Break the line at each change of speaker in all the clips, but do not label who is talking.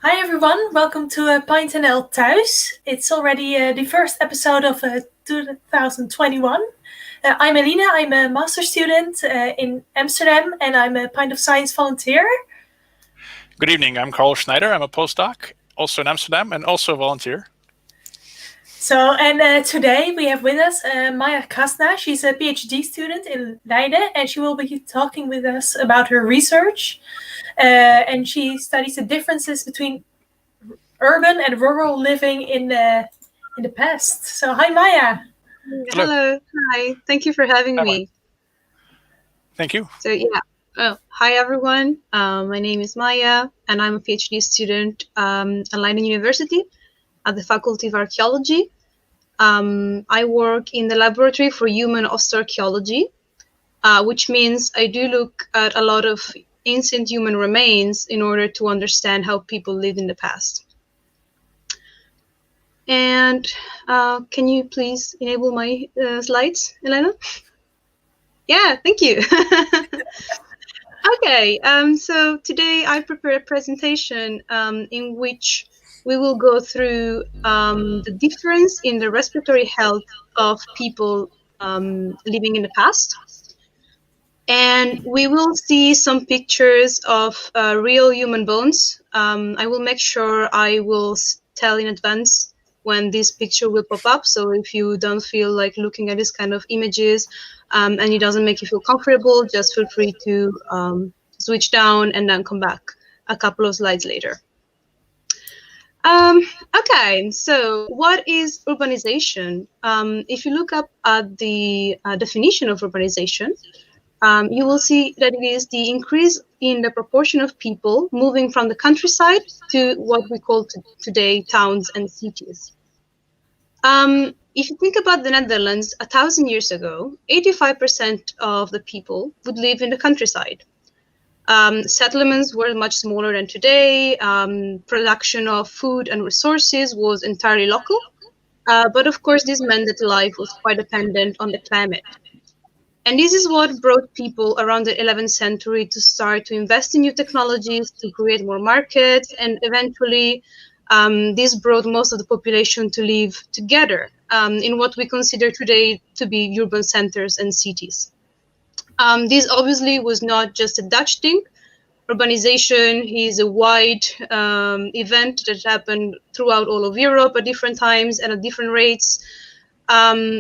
Hi everyone, welcome to Pint and Ale Thuis. It's already the first episode of 2021. I'm Elina, I'm a master student in Amsterdam and I'm a Pint of Science volunteer.
Good evening, I'm Carl Schneider, I'm a postdoc, also in Amsterdam and also a volunteer.
Today we have with us Maia Casna. She's a PhD student in Leiden and she will be talking with us about her research. And she studies the differences between urban and rural living in the past. So hi Maia.
Hello. Hi. Thank you for having me.
Thank you.
So hi everyone. My name is Maia, and I'm a PhD student at Leiden University at the Faculty of Archaeology. I work in the Laboratory for Human Osteoarchaeology, which means I do look at a lot of ancient human remains in order to understand how people lived in the past. And can you please enable my slides, Elena? Yeah, thank you. Okay, so today I prepared a presentation in which we will go through the difference in the respiratory health of people living in the past. And we will see some pictures of real human bones. I will make sure I will tell in advance when this picture will pop up. So if you don't feel like looking at this kind of images and it doesn't make you feel comfortable, just feel free to switch down and then come back a couple of slides later. Okay, so what is urbanization? If you look up at the definition of urbanization, you will see that it is the increase in the proportion of people moving from the countryside to what we call today towns and cities. If you think about the Netherlands 1,000 years ago, 85% of the people would live in the countryside. Settlements were much smaller than today. Production of food and resources was entirely local. But of course, this meant that life was quite dependent on the climate. And this is what brought people around the 11th century to start to invest in new technologies, to create more markets, and eventually this brought most of the population to live together in what we consider today to be urban centers and cities. This obviously was not just a Dutch thing. Urbanization is a wide event that happened throughout all of Europe at different times and at different rates.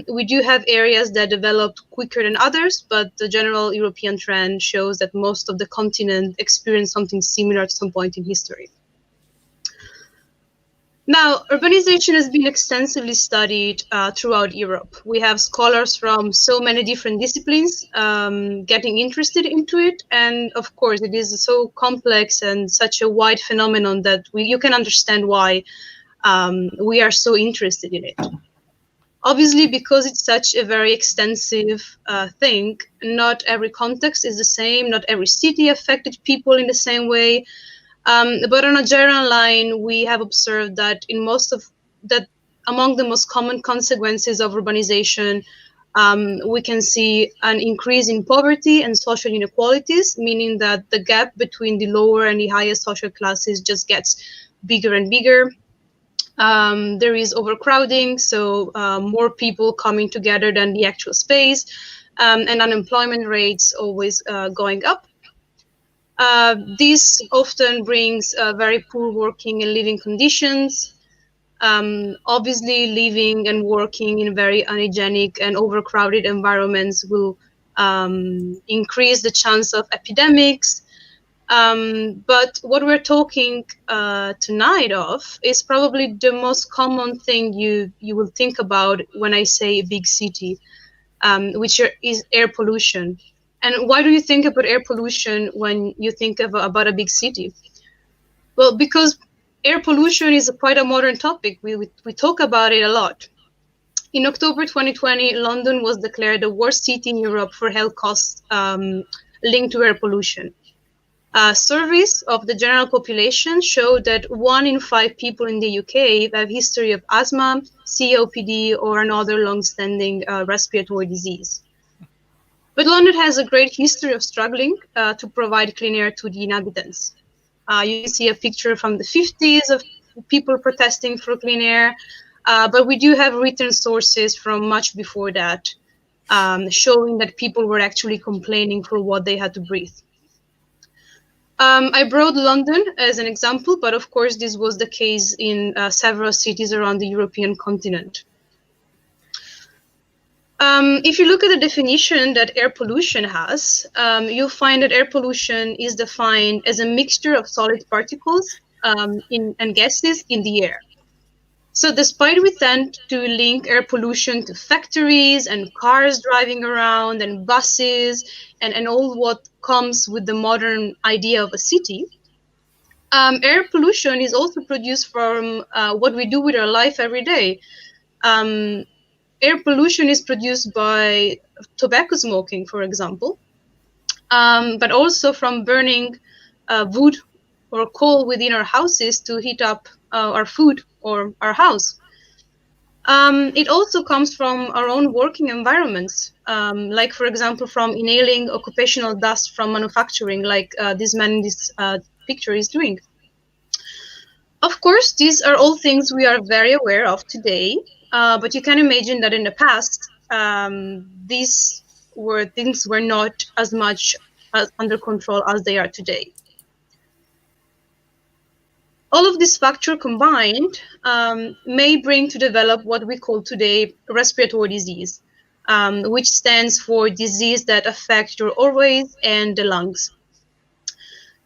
We do have areas that developed quicker than others, but the general European trend shows that most of the continent experienced something similar at some point in history. Now, urbanization has been extensively studied throughout Europe. We have scholars from so many different disciplines getting interested into it. And of course, it is so complex and such a wide phenomenon that you can understand why we are so interested in it. Obviously, because it's such a very extensive thing, not every context is the same, not every city affected people in the same way. But on a general line, we have observed that among the most common consequences of urbanization, we can see an increase in poverty and social inequalities, meaning that the gap between the lower and the highest social classes just gets bigger and bigger. There is overcrowding, so more people coming together than the actual space, and unemployment rates always going up. This often brings very poor working and living conditions. Obviously, living and working in very unhygienic and overcrowded environments will increase the chance of epidemics. But what we're talking tonight of is probably the most common thing you will think about when I say a big city, which is air pollution. And why do you think about air pollution when you think about a big city? Well, because air pollution is quite a modern topic. We talk about it a lot. In October 2020, London was declared the worst city in Europe for health costs linked to air pollution. Surveys of the general population show that 1 in 5 people in the UK have a history of asthma, COPD, or another long-standing respiratory disease. But London has a great history of struggling to provide clean air to the inhabitants. You can see a picture from the 50s of people protesting for clean air, but we do have written sources from much before that, showing that people were actually complaining for what they had to breathe. I brought London as an example, but of course this was the case in several cities around the European continent. If you look at the definition that air pollution has, you'll find that air pollution is defined as a mixture of solid particles and gases in the air. So despite we tend to link air pollution to factories and cars driving around and buses and all what comes with the modern idea of a city, air pollution is also produced from what we do with our life every day. Air pollution is produced by tobacco smoking, for example, but also from burning wood or coal within our houses to heat up our food or our house. It also comes from our own working environments, like, for example, from inhaling occupational dust from manufacturing, like this man in this picture is doing. Of course, these are all things we are very aware of today, but you can imagine that in the past, these things were not as much under control as they are today. All of these factors combined may bring to develop what we call today respiratory disease, which stands for disease that affect your airways and the lungs.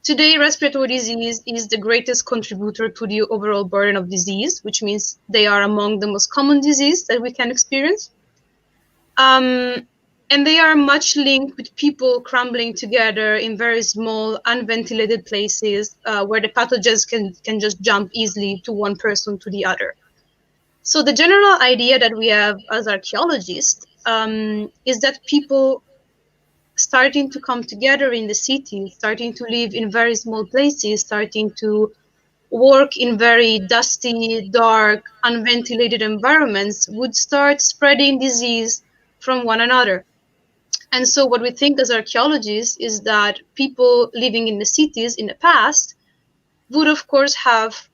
Today, respiratory disease is the greatest contributor to the overall burden of disease, which means they are among the most common disease that we can experience. And they are much linked with people crumbling together in very small, unventilated places where the pathogens can just jump easily to one person to the other. So the general idea that we have as archaeologists is that people starting to come together in the city, starting to live in very small places, starting to work in very dusty, dark, unventilated environments would start spreading disease from one another. And so what we think as archaeologists is that people living in the cities in the past would, of course, have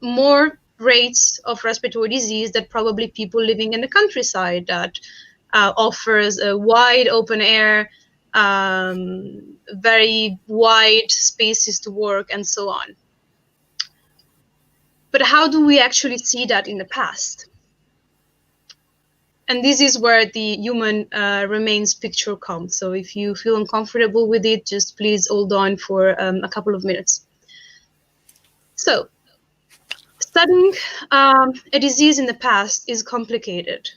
more rates of respiratory disease than probably people living in the countryside that offers a wide open air, very wide spaces to work, and so on. But how do we actually see that in the past? And this is where the human remains picture comes. So if you feel uncomfortable with it, just please hold on for a couple of minutes. So studying a disease in the past is complicated.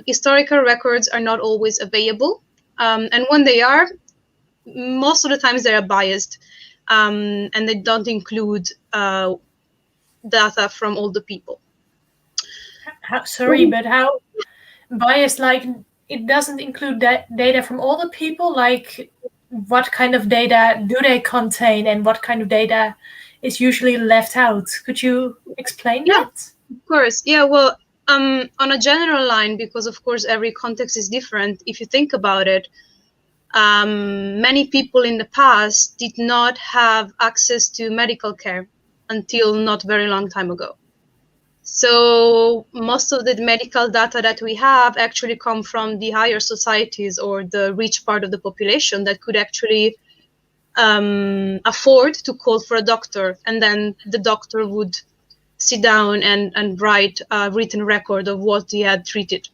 Historical records are not always available. And when they are, most of the times they are biased and they don't include data from all the people.
Sorry, but how biased, like it doesn't include that data from all the people? Like what kind of data do they contain and what kind of data is usually left out? Could you explain that?
Of course. Yeah, well, on a general line, because of course every context is different, if you think about it, many people in the past did not have access to medical care until not very long time ago. So most of the medical data that we have actually come from the higher societies or the rich part of the population that could actually afford to call for a doctor, and then the doctor would sit down and write a written record of what he had treated.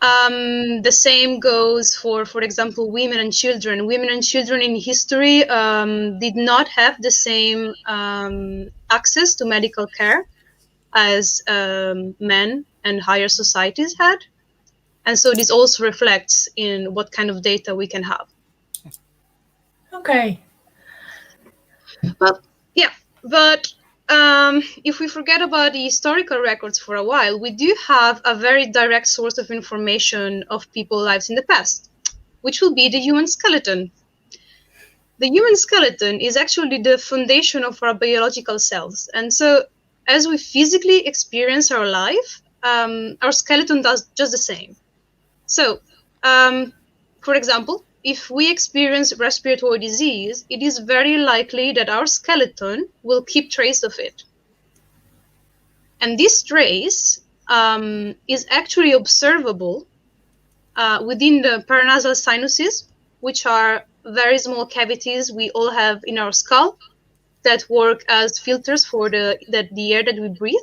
The same goes for example, women and children. Women and children in history did not have the same access to medical care as men and higher societies had. And so this also reflects in what kind of data we can have.
Okay.
Well, yeah, but if we forget about the historical records for a while, we do have a very direct source of information of people's lives in the past, which will be the human skeleton. The human skeleton is actually the foundation of our biological cells. And so as we physically experience our life, our skeleton does just the same. So, for example, if we experience respiratory disease, it is very likely that our skeleton will keep trace of it. And this trace is actually observable within the paranasal sinuses, which are very small cavities we all have in our skull that work as filters for the air that we breathe.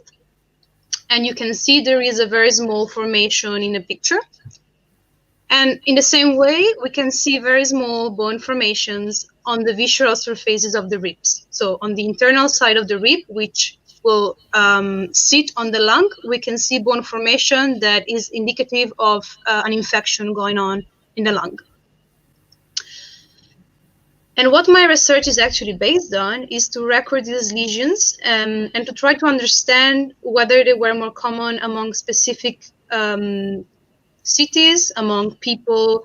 And you can see there is a very small formation in the picture. And in the same way, we can see very small bone formations on the visceral surfaces of the ribs. So on the internal side of the rib, which will sit on the lung, we can see bone formation that is indicative of an infection going on in the lung. And what my research is actually based on is to record these lesions and to try to understand whether they were more common among specific cities, among people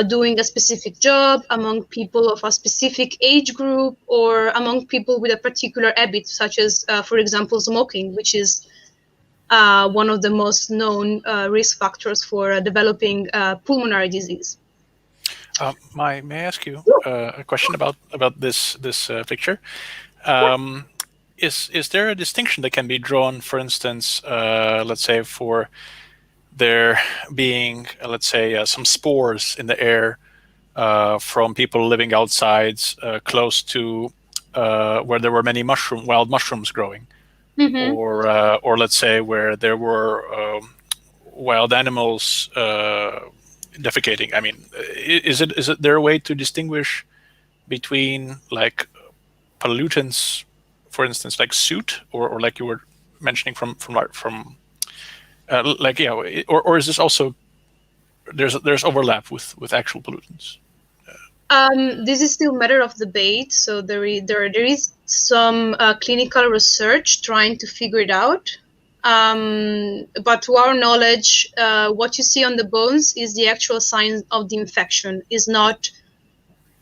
doing a specific job, among people of a specific age group, or among people with a particular habit, such as, for example, smoking, which is one of the most known risk factors for developing pulmonary disease.
May I ask you a question about this picture? Is there a distinction that can be drawn, for instance, let's say for there being, let's say, some spores in the air from people living outside close to where there were many wild mushrooms growing,
Mm-hmm.
or let's say where there were wild animals defecating? I mean, is it there a way to distinguish between like pollutants, for instance, like soot, or like you were mentioning from like, you know, or is this also there's overlap with actual pollutants?
This is still a matter of debate. So there is some clinical research trying to figure it out. But to our knowledge, what you see on the bones is the actual sign of the infection, is not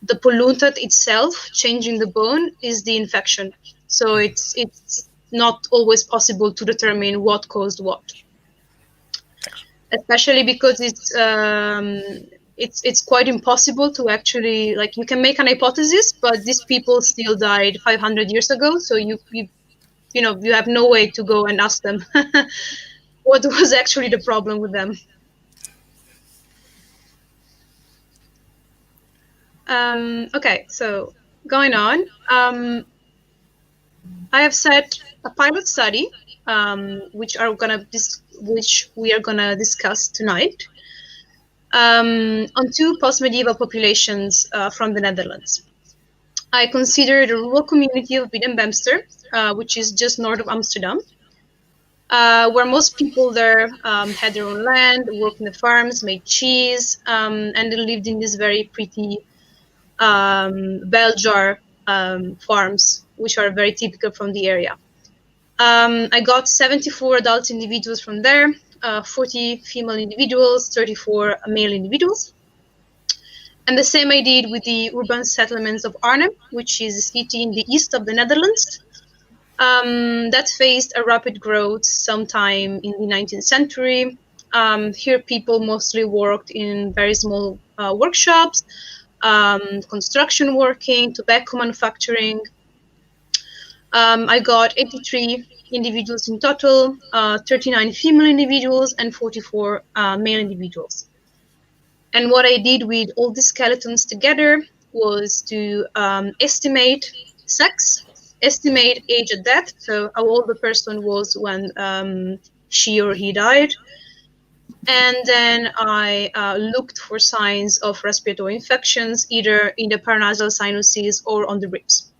the pollutant itself changing the bone, is the infection. So it's not always possible to determine what caused what, especially because it's quite impossible to actually, like, you can make an hypothesis, but these people still died 500 years ago, so you have no way to go and ask them what was actually the problem with them. Okay, so going on, I have set a pilot study, which we are gonna discuss tonight, on two post-medieval populations from the Netherlands. I consider the rural community of Leiden, which is just north of Amsterdam, where most people there had their own land, worked in the farms, made cheese, and they lived in these very pretty bell jar farms, which are very typical from the area. I got 74 adult individuals from there, 40 female individuals, 34 male individuals. And the same I did with the urban settlements of Arnhem, which is a city in the east of the Netherlands, that faced a rapid growth sometime in the 19th century. Here people mostly worked in very small workshops, construction working, tobacco manufacturing. I got 83 individuals in total, 39 female individuals and 44 male individuals. And what I did with all the skeletons together was to estimate sex, estimate age at death, so how old the person was when she or he died. And then I looked for signs of respiratory infections, either in the paranasal sinuses or on the ribs.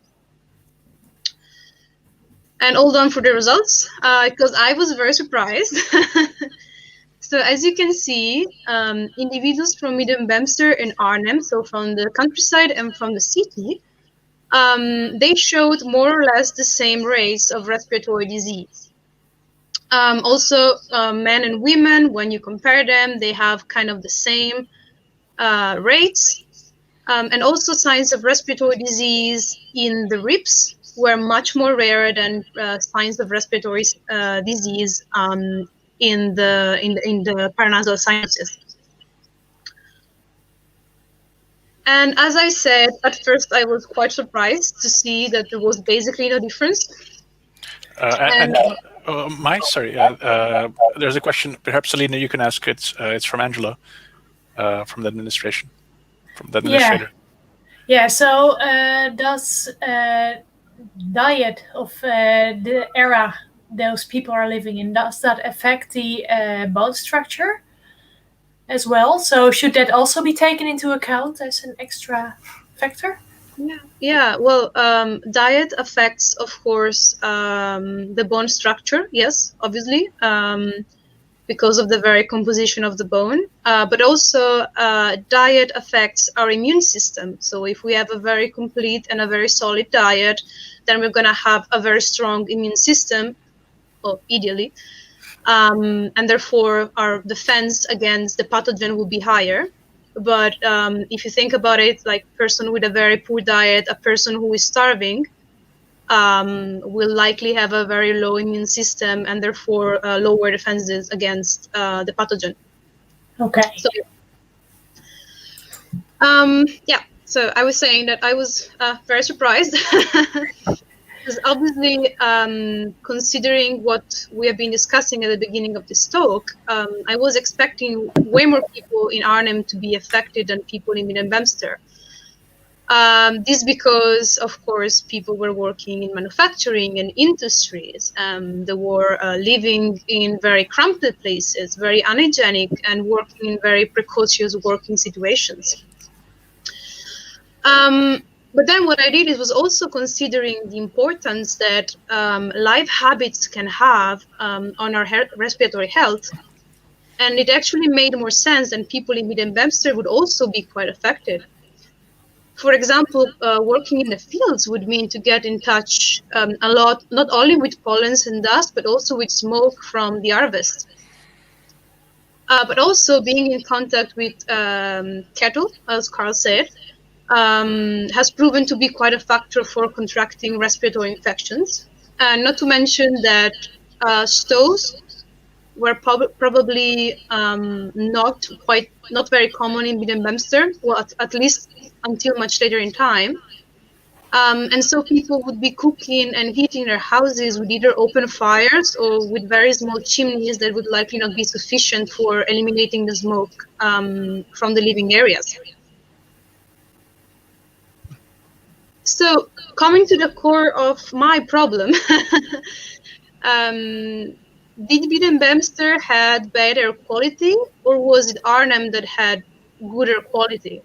And all done for the results, because I was very surprised. So as you can see, individuals from Leiden and Arnhem, so from the countryside and from the city, they showed more or less the same rates of respiratory disease. Also, men and women, when you compare them, they have kind of the same rates. And also signs of respiratory disease in the ribs were much more rare than signs of respiratory disease in the paranasal sinuses. And as I said, at first I was quite surprised to see that there was basically no difference.
There's a question. Perhaps Alina, you can ask it. It's from Angela, from the administration, from the administrator.
Yeah. So does diet of the era those people are living in, does that affect the bone structure as well? So should that also be taken into account as an extra factor?
Yeah. Well, diet affects, of course, the bone structure. Yes, obviously, because of the very composition of the bone. But also, diet affects our immune system. So if we have a very complete and a very solid diet, then we're going to have a very strong immune system, well, ideally. And therefore, our defense against the pathogen will be higher. But if you think about it, like a person with a very poor diet, a person who is starving, will likely have a very low immune system and therefore lower defenses against the pathogen.
Okay.
So I was saying that I was very surprised. Because obviously, considering what we have been discussing at the beginning of this talk, I was expecting way more people in Arnhem to be affected than people in Midden-Beemster. This because, of course, people were working in manufacturing and industries. They were living in very cramped places, very unhygienic, and working in very precocious working situations. But then what I did is was also considering the importance that life habits can have on our respiratory health. And it actually made more sense that people in Midden-Beemster would also be quite affected. For example, working in the fields would mean to get in touch a lot, not only with pollens and dust, but also with smoke from the harvest. But also being in contact with cattle, as Carl said, has proven to be quite a factor for contracting respiratory infections. And not to mention that stoves were probably not very common in Midden-Beemster, well, at least until much later in time. And so people would be cooking and heating their houses with either open fires or with very small chimneys that would likely not be sufficient for eliminating the smoke from the living areas. So coming to the core of my problem, did Midden-Beemster had better quality, or was it Arnhem that had gooder quality?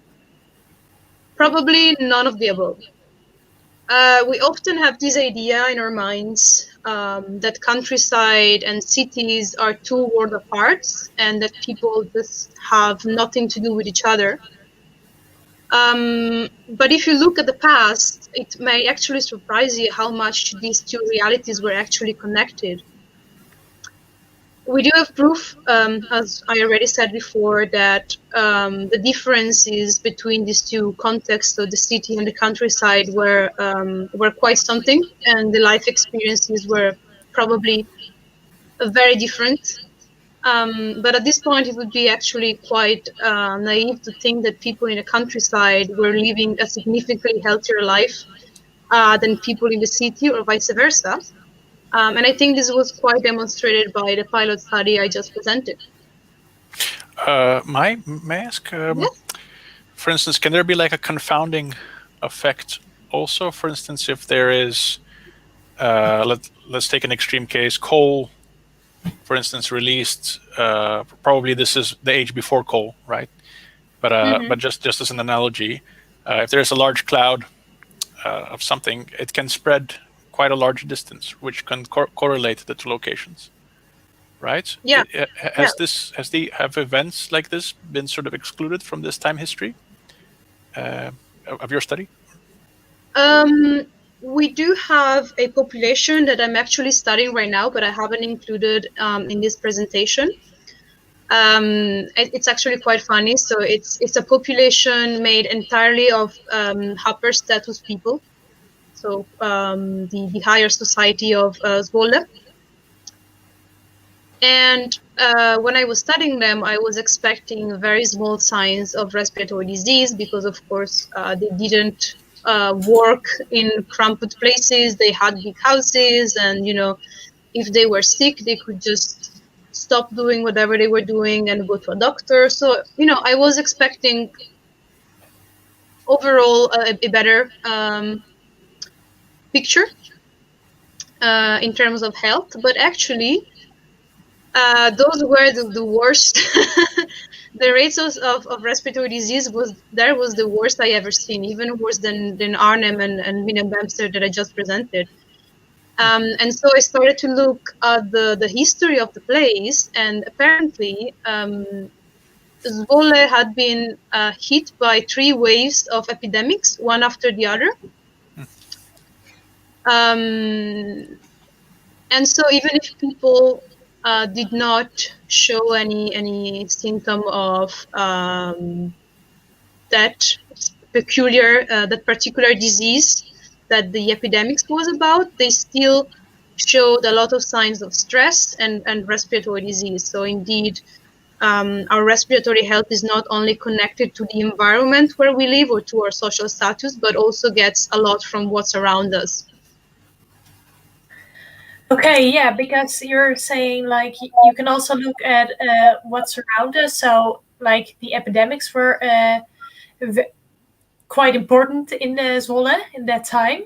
Probably none of the above. We often have this idea in our minds that countryside and cities are two worlds apart and that people just have nothing to do with each other. But if you look at the past, it may actually surprise you how much these two realities were actually connected. We do have proof, as I already said before, that the differences between these two contexts of the city and the countryside were quite something, and the life experiences were probably very different. But at this point, it would be actually quite naive to think that people in the countryside were living a significantly healthier life than people in the city, or vice versa. And I think this was quite demonstrated by the pilot study I just presented.
May I ask,
Yes.
for instance, can there be like a confounding effect also? For instance, if there is, let's take an extreme case, coal, for instance, released, probably this is the age before coal, right? But just as an analogy, if there's a large cloud of something, it can spread quite a large distance, which can correlate the two locations, right?
Yeah.
Have events like this been sort of excluded from this time history of your study?
We do have a population that I'm actually studying right now, but I haven't included in this presentation. It's actually quite funny. So it's a population made entirely of upper status people. So the higher society of Zwolle. And when I was studying them, I was expecting very small signs of respiratory disease because, of course, they didn't work in cramped places. They had big houses, and if they were sick, they could just stop doing whatever they were doing and go to a doctor. So, I was expecting overall a better picture in terms of health, but actually those were the worst. The rates of respiratory disease was the worst I ever seen, even worse than Arnhem and William-Bamster that I just presented. And so I started to look at the history of the place, and apparently Zwolle had been hit by 3 waves of epidemics, one after the other. And so even if people did not show any symptom of that particular disease that the epidemics was about, they still showed a lot of signs of stress and respiratory disease. So indeed, our respiratory health is not only connected to the environment where we live or to our social status, but also gets a lot from what's around us.
Okay, yeah, because you're saying like you can also look at what's around us. So like the epidemics were quite important in Zwolle in that time.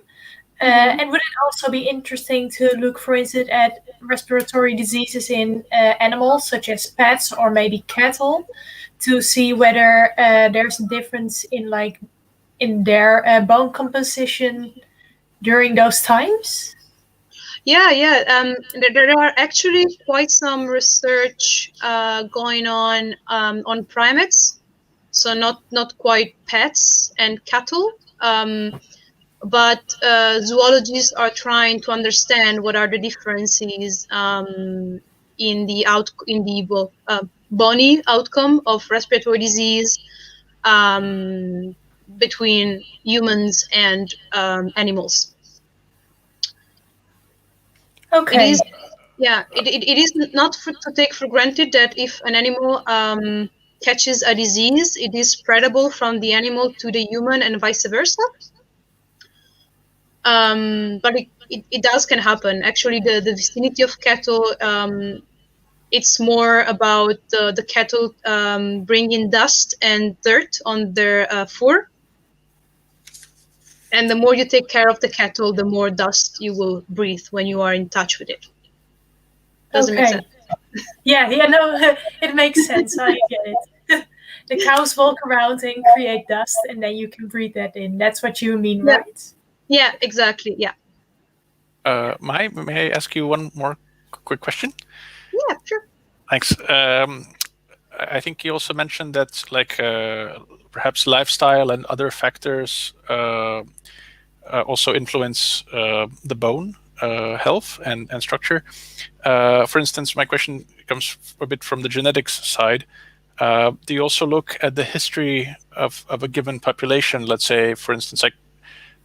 And would it also be interesting to look, for instance, at respiratory diseases in animals such as pets or maybe cattle, to see whether there's a difference in their bone composition during those times?
Yeah. There are actually quite some research going on primates, so not quite pets and cattle, but zoologists are trying to understand what are the differences in the bony outcome of respiratory disease between humans and animals.
Okay.
It is not to take for granted that if an animal catches a disease, it is spreadable from the animal to the human and vice versa. But it can happen. Actually, the vicinity of cattle, it's more about the cattle bringing dust and dirt on their fur. And the more you take care of the cattle, the more dust you will breathe when you are in touch with it. Does it make sense?
Yeah, no, it makes sense. I get it. The cows walk around and create dust, and then you can breathe that in. That's what you mean, right?
Yeah, exactly. Yeah.
May I ask you one more quick question?
Yeah, sure.
Thanks. I think you also mentioned that perhaps lifestyle and other factors also influence the bone health and structure. For instance, my question comes a bit from the genetics side. Do you also look at the history of a given population? Let's say, for instance, I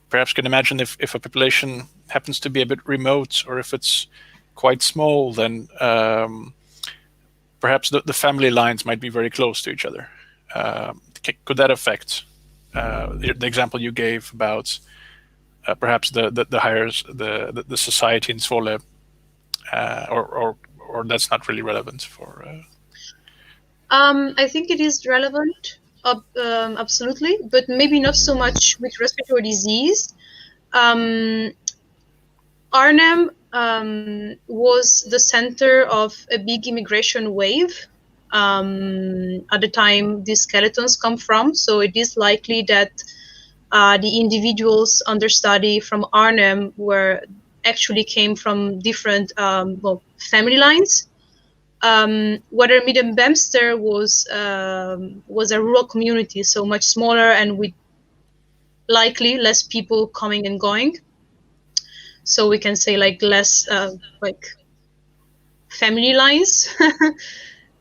perhaps can imagine if a population happens to be a bit remote, or if it's quite small, then perhaps the family lines might be very close to each other. Could that affect the example you gave about perhaps the higher the society in Zwolle, or that's not really relevant for?
I think it is relevant, absolutely, but maybe not so much with respiratory disease. Arnhem was the center of a big immigration wave at the time these skeletons come from. So it is likely that the individuals under study from Arnhem actually came from different family lines. Whether Midden-Bemster was a rural community, so much smaller and with likely less people coming and going. So we can say less family lines.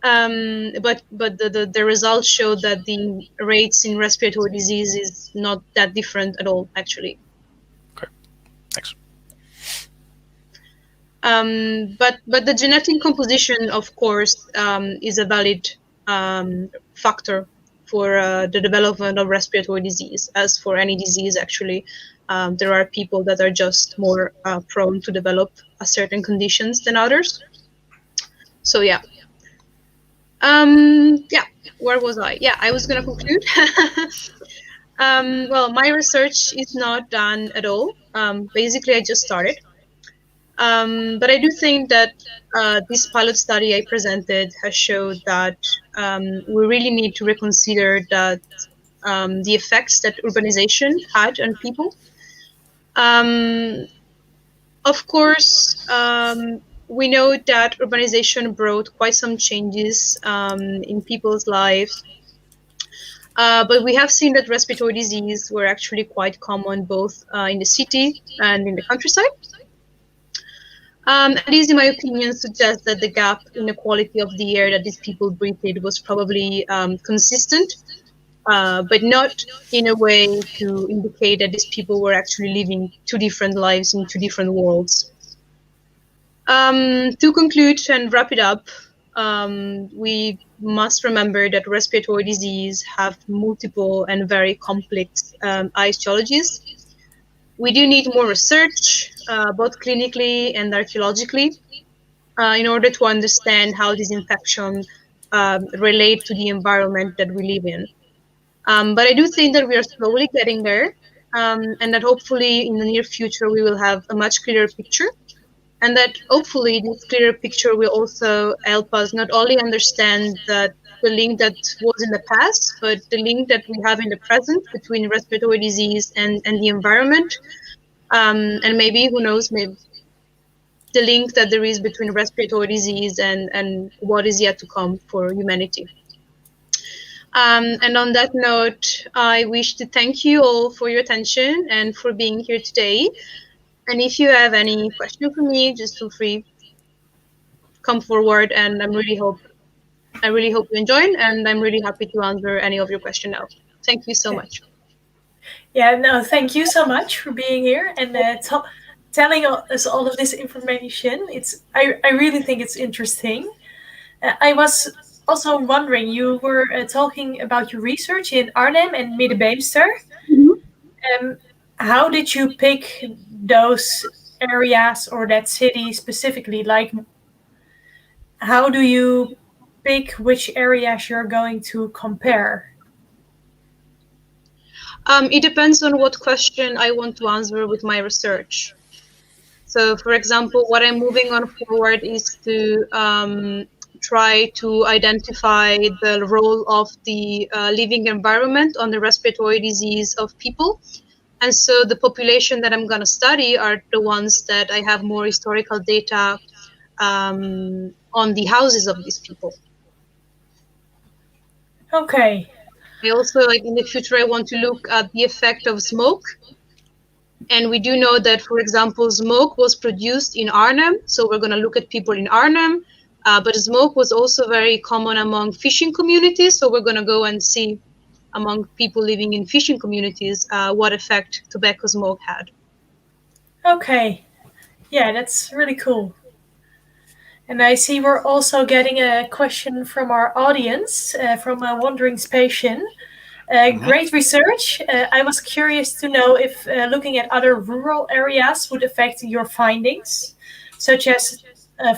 But the results show that the rates in respiratory disease is not that different at all, actually.
Okay, thanks.
But the genetic composition, of course, is a valid factor for the development of respiratory disease. As for any disease, actually, there are people that are just more prone to develop certain conditions than others. So yeah. Yeah, where was I? Yeah, I was going to conclude. Well, my research is not done at all. Basically, I just started. But I do think that this pilot study I presented has showed that we really need to reconsider that the effects that urbanization had on people. Of course, we know that urbanization brought quite some changes in people's lives. But we have seen that respiratory disease were actually quite common both in the city and in the countryside. And this, in my opinion, suggests that the gap in the quality of the air that these people breathed was probably consistent, but not in a way to indicate that these people were actually living two different lives in two different worlds. To conclude and wrap it up, we must remember that respiratory disease have multiple and very complex etiologies. We do need more research, both clinically and archaeologically, in order to understand how these infections relate to the environment that we live in. But I do think that we are slowly getting there, and that hopefully in the near future we will have a much clearer picture, and that hopefully this clearer picture will also help us not only understand that the link that was in the past, but the link that we have in the present between respiratory disease and the environment, and maybe, who knows, maybe the link that there is between respiratory disease and what is yet to come for humanity. And on that note, I wish to thank you all for your attention and for being here today. And if you have any question for me, just feel free, come forward, and I really hope you enjoy, and I'm really happy to answer any of your questions now. Thank you so much.
Yeah, no, thank you so much for being here and telling us all of this information. I really think it's interesting. I was also wondering, you were talking about your research in Arnhem and Midden-Beemster. How did you pick those areas or that city specifically? Like, how do you pick which areas you're going to compare?
It depends on what question I want to answer with my research. So, for example, what I'm moving on forward is to try to identify the role of the living environment on the respiratory disease of people. And so the population that I'm going to study are the ones that I have more historical data on the houses of these people.
Okay.
I also, like, in the future, I want to look at the effect of smoke. And we do know that, for example, smoke was produced in Arnhem. So we're going to look at people in Arnhem. But smoke was also very common among fishing communities. So we're going to go and see among people living in fishing communities what effect tobacco smoke had.
Okay. Yeah, that's really cool. And I see we're also getting a question from our audience, from a Wandering Spatian. Great research. I was curious to know if looking at other rural areas would affect your findings, such as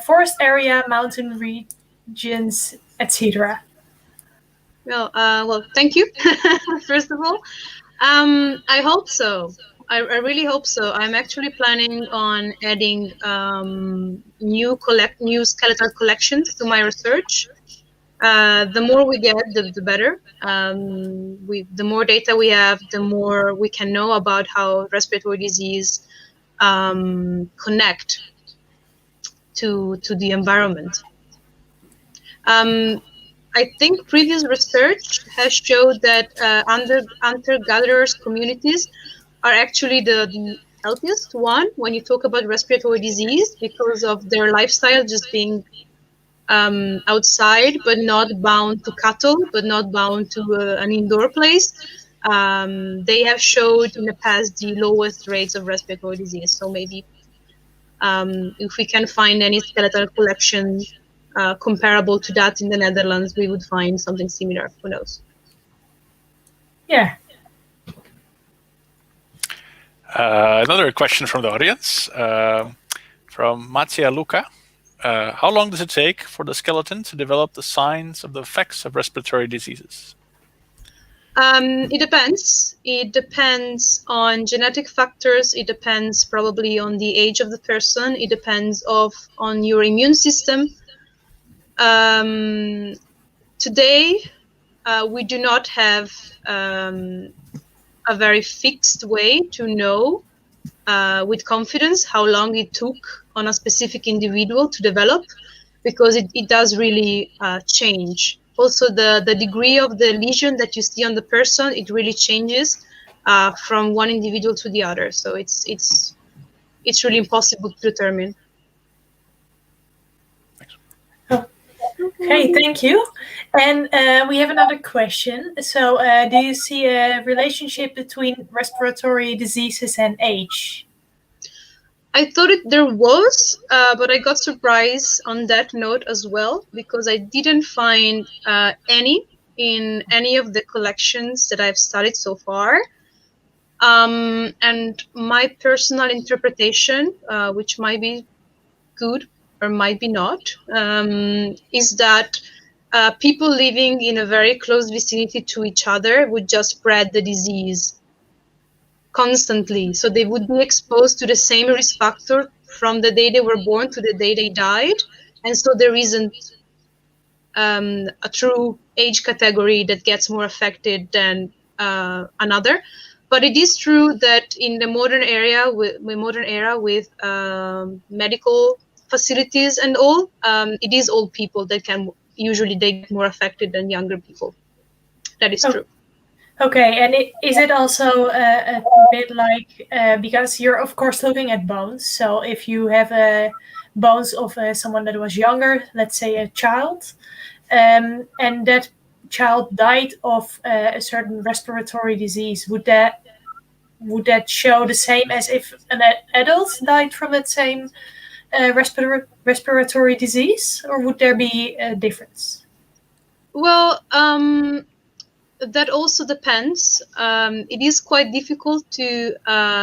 forest area, mountain regions, etc.
Well, thank you, first of all. I hope so. I really hope so. I'm actually planning on adding new skeletal collections to my research. The more we get, the better. The more data we have, the more we can know about how respiratory disease connect to the environment. I think previous research has showed that hunter-gatherers communities are actually the healthiest one when you talk about respiratory disease, because of their lifestyle just being outside, but not bound to cattle, but not bound to an indoor place. They have showed in the past the lowest rates of respiratory disease. So maybe If we can find any skeletal collection comparable to that in the Netherlands, we would find something similar. Who knows?
Yeah.
Another question from the audience, from Mattia Luca. How long does it take for the skeleton to develop the signs of the effects of respiratory diseases?
It depends. It depends on genetic factors. It depends probably on the age of the person. It depends on your immune system. Today, we do not have a very fixed way to know with confidence how long it took on a specific individual to develop, because it does really change. Also, the degree of the lesion that you see on the person, it really changes from one individual to the other. So it's really impossible to determine.
Okay, thank you. And we have another question. So, do you see a relationship between respiratory diseases and age?
I thought there was, but I got surprised on that note as well, because I didn't find any in any of the collections that I've studied so far. And my personal interpretation, which might be good or might be not, is that people living in a very close vicinity to each other would just spread the disease constantly. So they would be exposed to the same risk factor from the day they were born to the day they died. And so there isn't a true age category that gets more affected than another. But it is true that in the modern era with medical facilities and all, it is old people that can usually get more affected than younger people. That is true.
Okay, and is it also a bit like, because you're of course looking at bones, so if you have bones of someone that was younger, let's say a child, and that child died of a certain respiratory disease, would that show the same as if an adult died from that same respiratory disease, or would there be a difference?
Well, that also depends. It is quite difficult to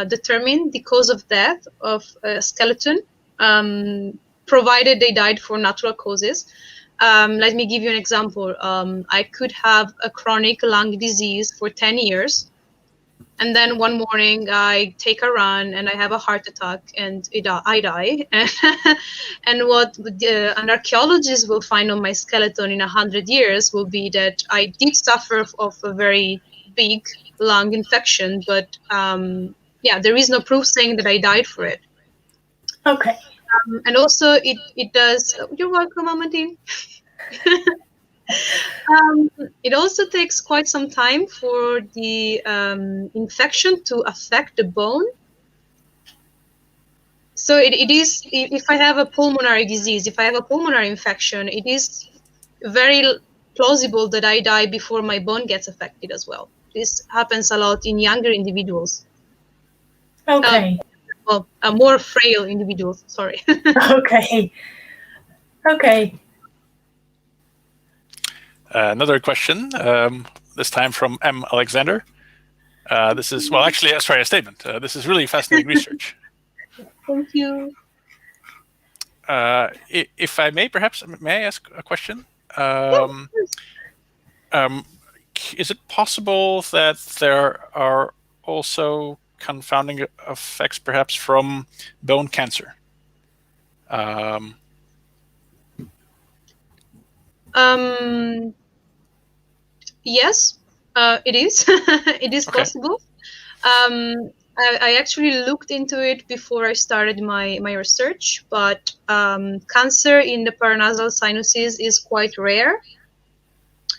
determine the cause of death of a skeleton, provided they died for natural causes. Let me give you an example. I could have a chronic lung disease for 10 years, and then one morning I take a run and I have a heart attack and I die. And what an archaeologist will find on my skeleton in 100 years will be that I did suffer of a very big lung infection, but yeah, there is no proof saying that I died for it.
Okay.
And also it does, you're welcome, Amadine. It also takes quite some time for the infection to affect the bone. So it is, if I have a pulmonary disease, if I have a pulmonary infection, it is very plausible that I die before my bone gets affected as well. This happens a lot in younger individuals.
Okay.
Well, more frail individuals, sorry.
Okay. Okay.
Another question, this time from M. Alexander. This is, well, actually, sorry, a statement. This is really fascinating research.
Thank you.
If I may, perhaps, may I ask a question? Is it possible that there are also confounding effects, perhaps, from bone cancer?
Yes, it is. It is possible. I actually looked into it before I started my research, but cancer in the paranasal sinuses is quite rare.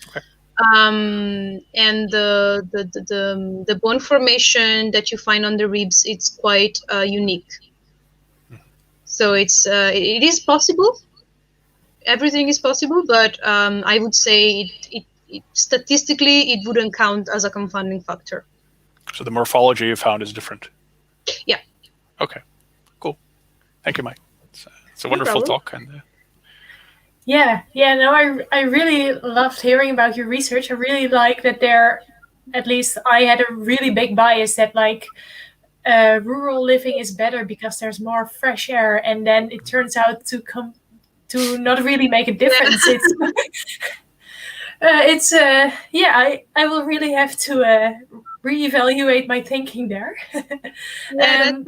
Okay.
And the bone formation that you find on the ribs, it's quite unique. So it is possible. Everything is possible, but I would say statistically it wouldn't count as a confounding factor. So
the morphology you found is different?
Yeah.
Okay, cool. Thank you, Mike. It's a wonderful talk. And
yeah, no, I really loved hearing about your research. I really like that at least I had a really big bias that like rural living is better because there's more fresh air, and then it turns out to not really make a difference. I will really have to reevaluate my thinking there.
That's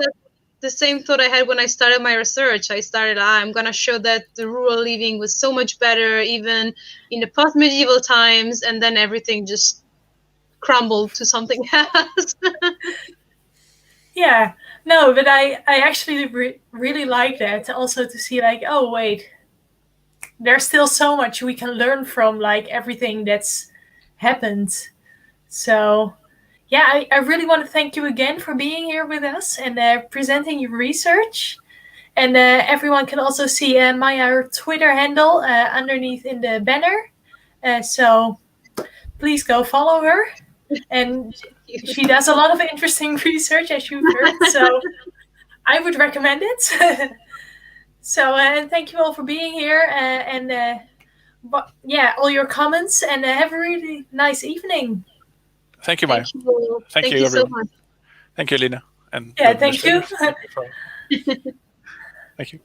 the same thought I had when I started my research. I started, I'm going to show that the rural living was so much better, even in the post-medieval times, and then everything just crumbled to something else.
Yeah, no, but I actually really like that also, to see like, oh wait, there's still so much we can learn from like everything that's happened. So yeah, I really want to thank you again for being here with us and presenting your research. And everyone can also see Maia's Twitter handle underneath in the banner. So please go follow her. And she does a lot of interesting research, as you've heard. So I would recommend it. So and thank you all for being here. All your comments, and have a really nice evening.
Thank you, Maya.
Thank you
everyone.
so much.
Thank you, Lina. And
thank you.
Thank you.